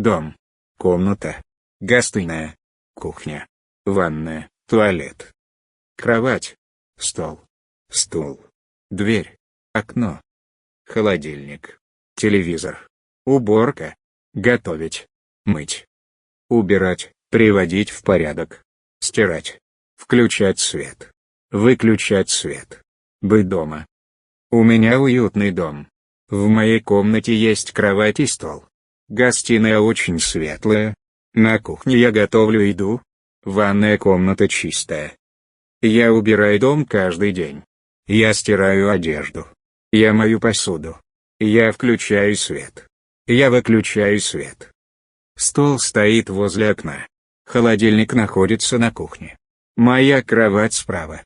Дом. Комната. Гостиная. Кухня. Ванная. Туалет. Кровать. Стол. Стул. Дверь. Окно. Холодильник. Телевизор. Уборка. Готовить. Мыть. Убирать. Приводить в порядок. Стирать. Включать свет. Выключать свет. Быть дома. У меня уютный дом. В моей комнате есть кровать и стол. Гостиная очень светлая. На кухне я готовлю еду. Ванная комната чистая. Я убираю дом каждый день. Я стираю одежду. Я мою посуду. Я включаю свет. Я выключаю свет. Стол стоит возле окна. Холодильник находится на кухне. Моя кровать справа.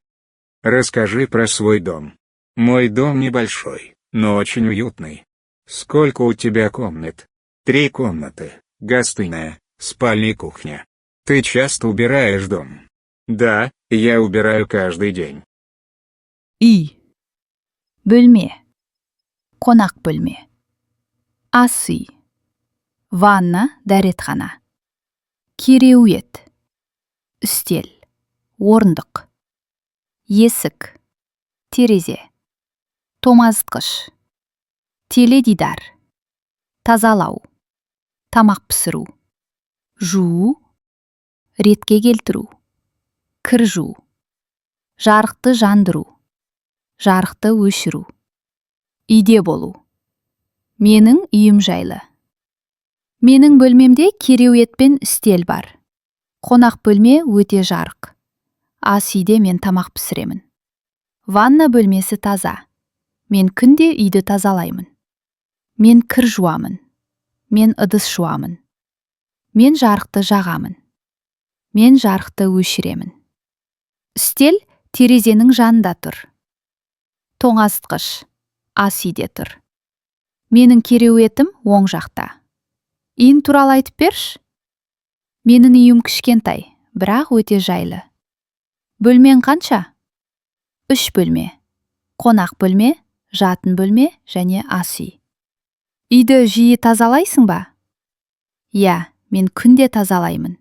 Расскажи про свой дом. Мой дом небольшой, но очень уютный. Сколько у тебя комнат? 3 комнаты, гостиная, спальня и кухня. Ты часто убираешь дом? Да, я убираю каждый день. үй, бөлме, қонақ бөлме, ас үй, ванна, дәретхана, кереует, үстел, орындық, есік, терезе, тоңазытқыш, теледидар, тазалау, тамақ пісіру, жуу, ретке келтіру, кір жуу, жарықты жандыру, жарықты өшіру, үйде болу. Менің үйім жайлы. Менің бөлмемде кереует пен үстел бар. Қонақ бөлме өте жарық. Ас үйде мен тамақ пісіремін. Ванна бөлмесі таза. Мен күнде үйді тазалаймын. Мен кір жуамын. Мен ыдыс жуамын. Мен жарықты жағамын. Мен жарықты өшіремін. Үстел терезенің жанында тұр. Тоңазытқыш ас үйде тұр. Менің кереуетім оң жақта. Үйің туралы айтып берші. Менің үйім кішкентай, бірақ өте жайлы. Бөлмен қанша? 3 бөлме. Қонақ бөлме, жатын бөлме және ас үй. Үйді жиі тазалайсың ба? Иә, мен күнде тазалаймын.